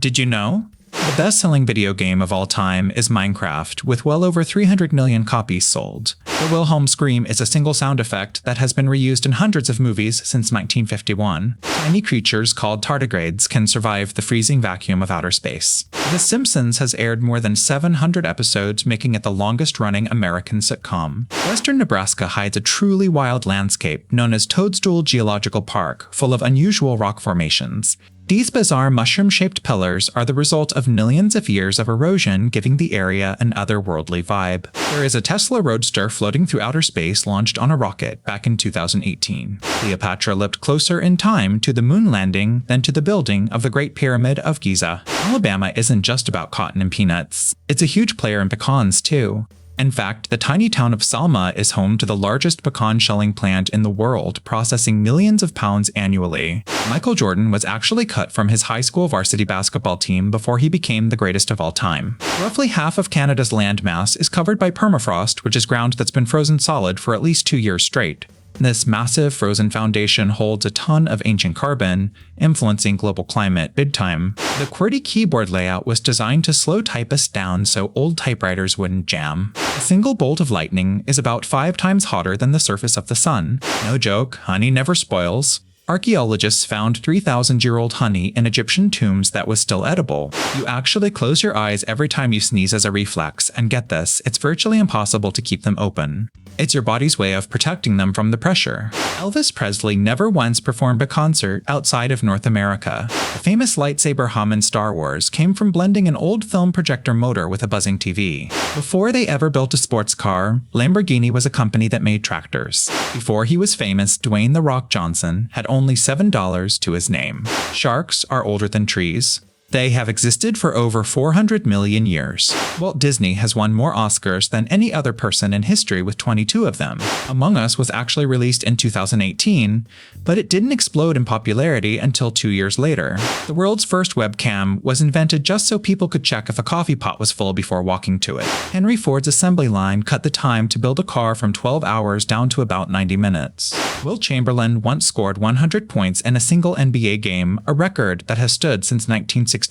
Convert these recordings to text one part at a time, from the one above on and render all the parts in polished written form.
Did you know? The best-selling video game of all time is Minecraft, with well over 300 million copies sold. The Wilhelm scream is a single sound effect that has been reused in hundreds of movies since 1951. Tiny creatures called tardigrades can survive the freezing vacuum of outer space. The Simpsons has aired more than 700 episodes, making it the longest-running American sitcom. Western Nebraska hides a truly wild landscape known as Toadstool Geological Park, full of unusual rock formations. These bizarre mushroom-shaped pillars are the result of millions of years of erosion, giving the area an otherworldly vibe. There is a Tesla Roadster floating through outer space launched on a rocket back in 2018. Cleopatra lived closer in time to the moon landing than to the building of the Great Pyramid of Giza. Alabama isn't just about cotton and peanuts. It's a huge player in pecans, too. In fact, the tiny town of Selma is home to the largest pecan shelling plant in the world, processing millions of pounds annually. Michael Jordan was actually cut from his high school varsity basketball team before he became the greatest of all time. Roughly half of Canada's landmass is covered by permafrost, which is ground that's been frozen solid for at least 2 years straight. This massive frozen foundation holds a ton of ancient carbon, influencing global climate big time. The QWERTY keyboard layout was designed to slow typists down so old typewriters wouldn't jam. A single bolt of lightning is about 5 times hotter than the surface of the sun. No joke, honey never spoils. Archaeologists found 3,000-year-old honey in Egyptian tombs that was still edible. You actually close your eyes every time you sneeze as a reflex, and get this, it's virtually impossible to keep them open. It's your body's way of protecting them from the pressure. Elvis Presley never once performed a concert outside of North America. The famous lightsaber hum in Star Wars came from blending an old film projector motor with a buzzing TV. Before they ever built a sports car, Lamborghini was a company that made tractors. Before he was famous, Dwayne "The Rock" Johnson had only $7 to his name. Sharks are older than trees. They have existed for over 400 million years. Walt Disney has won more Oscars than any other person in history with 22 of them. Among Us was actually released in 2018, but it didn't explode in popularity until 2 years later. The world's first webcam was invented just so people could check if a coffee pot was full before walking to it. Henry Ford's assembly line cut the time to build a car from 12 hours down to about 90 minutes. Wilt Chamberlain once scored 100 points in a single NBA game, a record that has stood since 1962.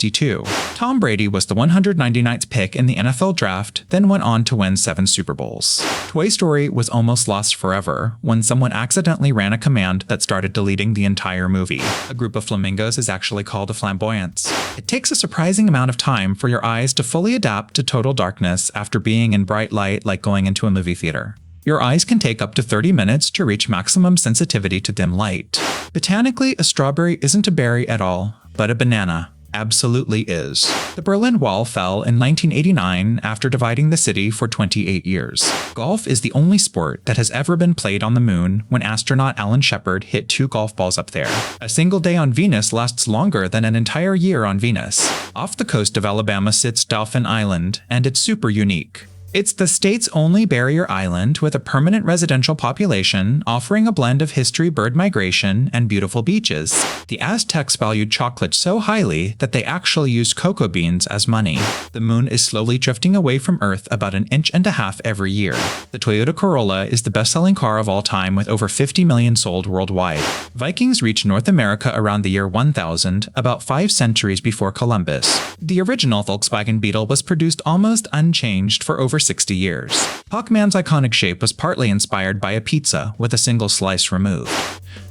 Tom Brady was the 199th pick in the NFL draft, then went on to win 7 Super Bowls. Toy Story was almost lost forever when someone accidentally ran a command that started deleting the entire movie. A group of flamingos is actually called a flamboyance. It takes a surprising amount of time for your eyes to fully adapt to total darkness after being in bright light like going into a movie theater. Your eyes can take up to 30 minutes to reach maximum sensitivity to dim light. Botanically, a strawberry isn't a berry at all, but a banana absolutely is. The Berlin Wall fell in 1989 after dividing the city for 28 years. Golf is the only sport that has ever been played on the moon when astronaut Alan Shepard hit 2 golf balls up there. A single day on Venus lasts longer than an entire year on Venus. Off the coast of Alabama sits Dauphin Island, and it's super unique. It's the state's only barrier island with a permanent residential population, offering a blend of history, bird migration, and beautiful beaches. The Aztecs valued chocolate so highly that they actually used cocoa beans as money. The moon is slowly drifting away from Earth about 1.5 inches every year. The Toyota Corolla is the best-selling car of all time with over 50 million sold worldwide. Vikings reached North America around the year 1000, about 5 centuries before Columbus. The original Volkswagen Beetle was produced almost unchanged for over 60 years. Pac-Man's iconic shape was partly inspired by a pizza with a single slice removed.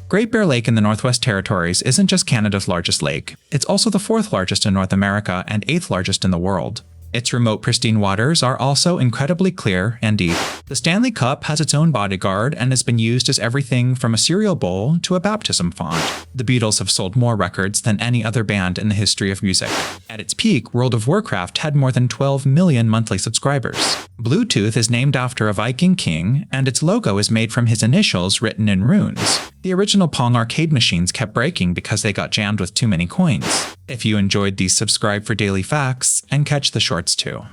Great Bear Lake in the Northwest Territories isn't just Canada's largest lake, it's also the 4th largest in North America and 8th largest in the world. Its remote pristine waters are also incredibly clear and deep. The Stanley Cup has its own bodyguard and has been used as everything from a cereal bowl to a baptism font. The Beatles have sold more records than any other band in the history of music. At its peak, World of Warcraft had more than 12 million monthly subscribers. Bluetooth is named after a Viking king, and its logo is made from his initials written in runes. The original Pong arcade machines kept breaking because they got jammed with too many coins. If you enjoyed these, subscribe for daily facts and catch the shorts too.